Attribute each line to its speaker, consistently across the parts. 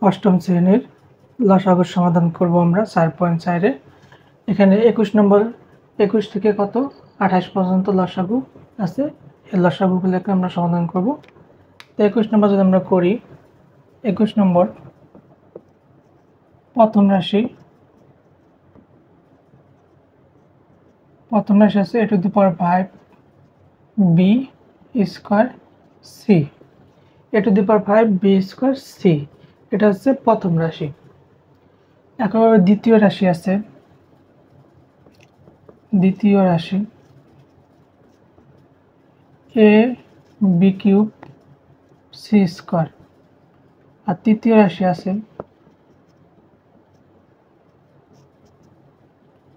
Speaker 1: অষ্টম শ্রেণীর লসাগুর সমাধান করব আমরা 4.4-এ। এখানে 21 নম্বর 21 থেকে কত 28 পর্যন্ত লসাগু আছে। এই লসাগুগুলোকে আমরা সমাধান করব। তো 21 নম্বর যদি আমরা করি, 21 নম্বর প্রথম রাশি আছে a to the power 5 b square c, a to the power 5 b square c, এটা হচ্ছে প্রথম রাশি। একইভাবে দ্বিতীয় রাশি আছে, দ্বিতীয় রাশি a b cube c square. আর তৃতীয় রাশি আছে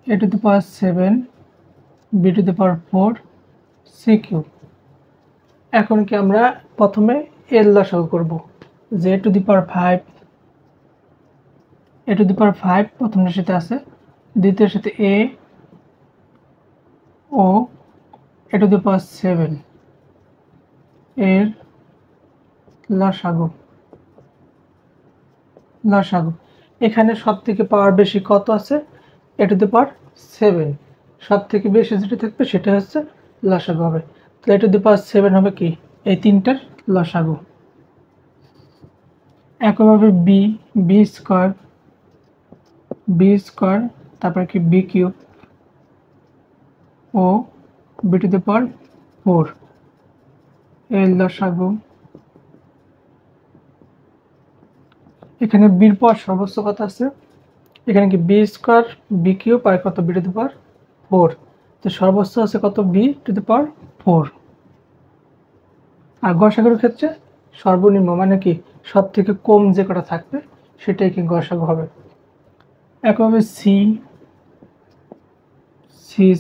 Speaker 1: a to the power 7 b to the power 4 c cube. এখন কি আমরা প্রথমে এর লসাগু করব, যে a টু দি পাওয়ার 5 প্রথম রাশিতে আছে, দ্বিতীয় রাশিতে a ও a টু দি পাওয়ার 7 এর লসাগু। এখানে সব থেকে পাওয়ার বেশি কত আছে, a টু দি পাওয়ার 7, সব থেকে বেশি যেটা থাকবে সেটা হচ্ছে লসাগু হবে। তো a টু দি পাওয়ার 7 হবে কি এই তিনটার লসাগু। একইভাবে b স্কয়ার, তারপরে কি b কিউব ও b টু দি পাওয়ার 4 এর লসাগু। এখানে b এর পাওয়ার সর্বোচ্চ কত আছে, এখানে কি b স্কয়ার b কিউব আর কত b টু দি পাওয়ার 4, তো সর্বোচ্চ আছে কত b টু দি পাওয়ার 4। আর গসাগুর ক্ষেত্রে সর্বনিম্ন মানে কি সব থেকে কম যে কটা থাকবে সেটাই কি গসাগু হবে। একইভাবে c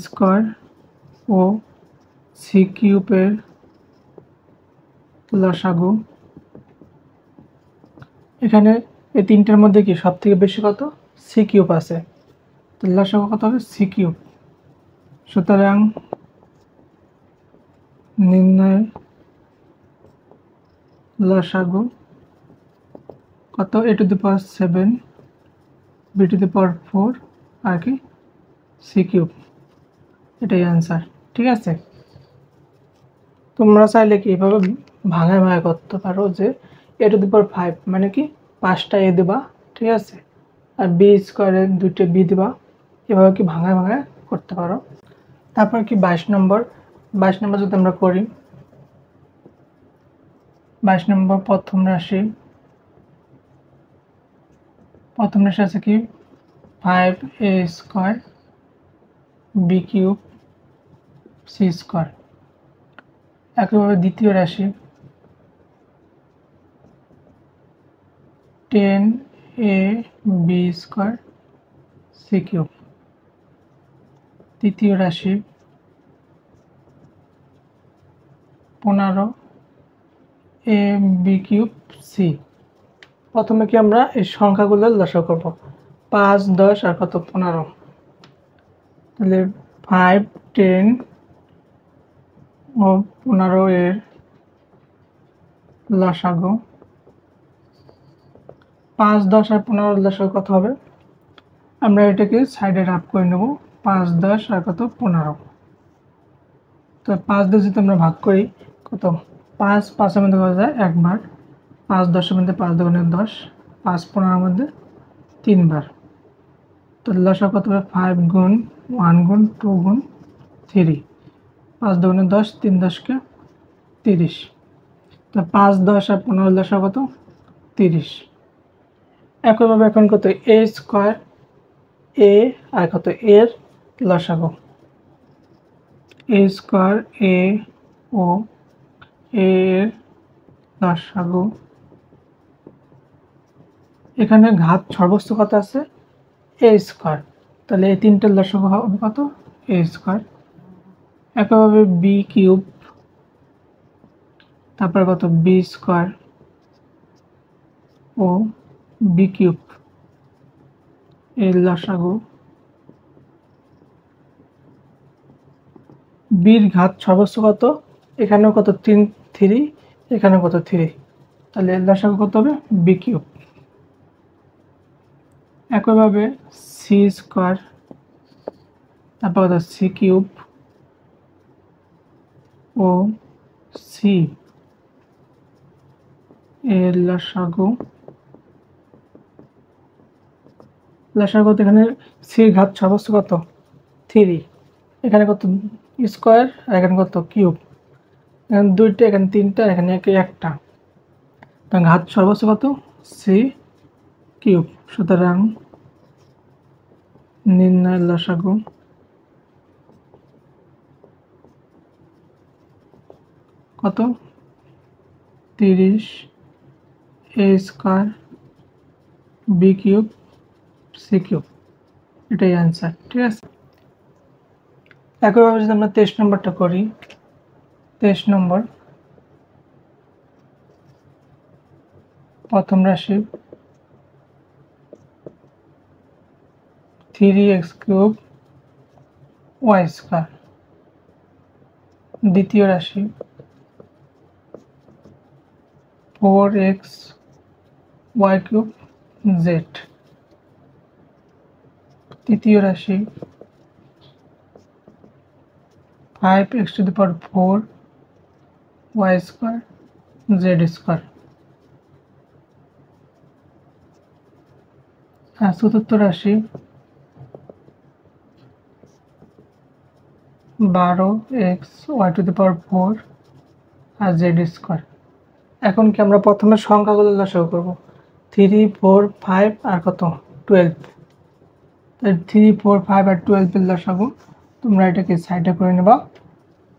Speaker 1: স্কয়ার ও c কিউবের লসাগু। এখানে এই তিনটার মধ্যে কি সব থেকে বেশি কত c কিউব আছে, তো লসাগু কত হবে c কিউব। সুতরাং নির্ণয় লসাগু কত a to the power 7 b to the power 4 আর কি c কিউব, এটাই অ্যান্সার। ঠিক আছে, তোমরা চাইলে কি এভাবে ভাঙায় ভাঙায় করতে পারো, যে a টু দি পাওয়ার 5 মানে কি 5টা a দিবা, ঠিক আছে, আর b স্কয়ারে 2টা b দিবা, এভাবে কি ভাঙায় ভাঙায় করতে পারো। তারপর কি 22 নম্বর যদি আমরা করি, 22 নম্বর প্রথম রাশি আছে কি 5a square b cube c square. একইভাবে দ্বিতীয় রাশি 10ab স্কয়ার c কিউব। তৃতীয় রাশি 15ab কিউব c। প্রথমে কি আমরা এই সংখ্যাগুলোর লসাগু করব, 5 10 আর কত 15, তাহলে 5 10 ও 15 এর লসাগু। 5 10 আর 15 এর লসাগু কত হবে, আমরা এটাকে সাইডে রাফ করে নেব, 5 10 আর কত 15। তো 5 দিয়ে যদি আমরা ভাগ করি কত, 5 5 এর মধ্যে করা যায় একবার, 5 10 এর মধ্যে 5 দুগুণে 10, 5 15 এর মধ্যে 3 বার। তো লসাগু কত হবে 5 গুণ 1 গুণ 2 গুণ 3, 5 দুগুণে 10, 3 10 কে 30। তো 5 10 আর 15 লসাগু কত 30। একইভাবে এখন কত a স্কয়ার a আর কত এর লসাগু, a স্কয়ার a ও a এর লসাগু। এখানে ঘাত সর্বোচ্চ কত আছে a স্কয়ার, তাহলে এই তিনটার লসাগু হবে কত a স্কয়ার। একইভাবে b কিউব, তারপর কত b স্কয়ার ও b কিউব এর লসাগু। বির ঘাত সর্বোচ্চ কত, এখানেও কত 3 এখানেও কত 3, তাহলে এর লসাগু কত হবে b কিউব। একইভাবে সি স্কোয়ার, তারপর কত সি কিউব ও সি এর লসাগু এখানে সির ঘাত সর্বোচ্চ কত 3, এখানে কত স্কোয়ার আর এখানে কত কিউব, এখানে 2টা এখানে 3টা এখানে একটা, তার ঘাত সর্বোচ্চ কত সি কিউব। সুতরাং নির্ণয় লসাগু কত 30 A square B cube C cube, এটাই অ্যান্সার। ঠিক আছে, একইভাবে যদি আমরা 23 নম্বরটা করি, 23 নম্বর প্রথম রাশি 3x কিউব ওয়াই স্কোয়ার, দ্বিতীয় রাশি 4x ওয়াই কিউব জেড, তৃতীয় রাশি 5x to the power 4 Y square Z square. আর চতুর্থ রাশি 12x ওয়াই টু দি পাওয়ার 4 আর জেড স্কোয়ার। এখন কি আমরা প্রথমে সংখ্যাগুলো লসাগু করব, 3 4 5 আর কত 12, 3 4 5 আর 12 এর লসাগু তোমরা এটাকে সাইডে করে নেবা।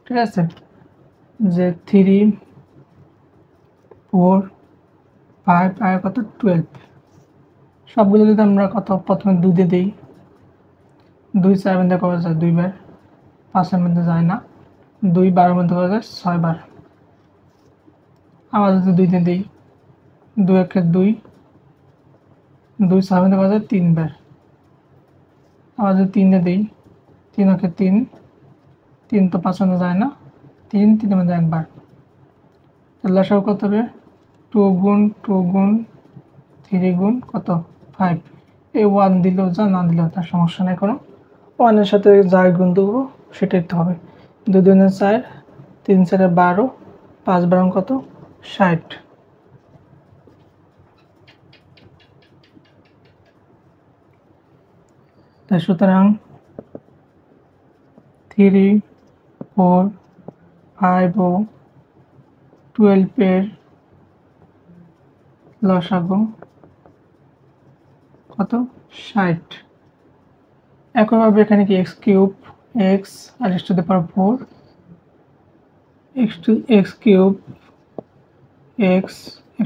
Speaker 1: ঠিক আছে, যে 3 4 5 আর কত 12, সবগুলো যদি আমরা কত প্রথমে 2 দিয়ে দিই, 2 4 মধ্যে করা যায় 2 বার, 5 এর মধ্যে যায় না, 2 12 মধ্যে করা যায় 6 বার। আবার যদি 2 দিয়ে দিই, 2 1 2, 2 6 মধ্যে করা যায় 3 বার। আবার যদি 3 দিয়ে দিই, 3 1 3, 3 তো 5 মধ্যে যায় না, 3 3 মধ্যে একবার। তাহলে লসাগু কত হবে 2 গুণ 2 গুণ 3 গুণ কত 5, এই 1 দিলেও যা না দিলেও তার সমস্যা নেই কোনো, 1 এর সাথে যা গুণ দেবো সেটাই তো হবে। 2 2 4, 3 4 12, 5 12 কত 60। তাই সুতরাং 3 4 5 ও 12 এর লসাগু কত 60। একইভাবে এখানে কি x কিউব x আর x to the power 4 x cube x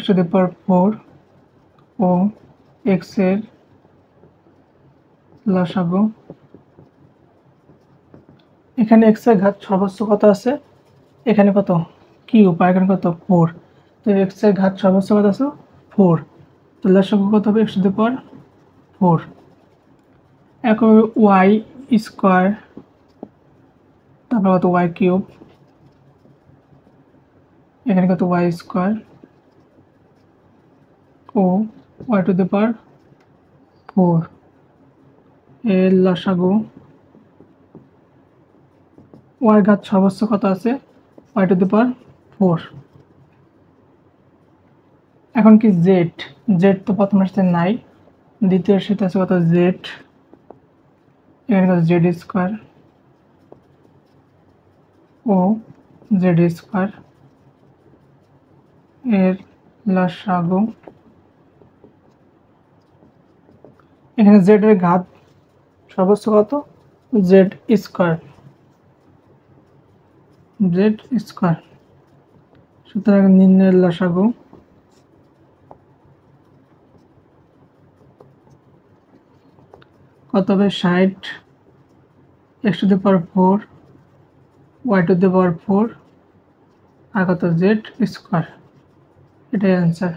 Speaker 1: to the power 4 ও x এর লসাগু, এখানে x এর ঘাত সর্বোচ্চ কত আছে, এখানে কত কিউব আর এখানে কত 4, তো x এর ঘাত সর্বোচ্চ কত আছে 4, তো লসাগু কত হবে x টু দি পাওয়ার 4। একইভাবে ওয়াই স্কোয়ার, তারপর কত ওয়াই কিউব, এখানে কত ওয়াই স্কোয়ার ও ওয়াই টু দি পাওয়ার 4 এর লসাগু, ওয়াই ঘাত সর্বোচ্চ কত আছে ওয়াই টু দি পাওয়ার 4। এখন কি জেড, জেড তো প্রথম রাশিতে নাই, দ্বিতীয় রাশিতে আছে কত জেড, এখানে কত জেড স্কোয়ার ও জেড স্কোয়ার এর লসাগু, এখানে জেড এর ঘাত সর্বোচ্চ কত জেড স্কোয়ার, জেড স্কোয়ার। সুতরাং নির্ণয়ের লসাগু কত হবে 60 x to the power 4 y to the power 4 আর কত জেড স্কোয়ার, এটাই অ্যান্সার।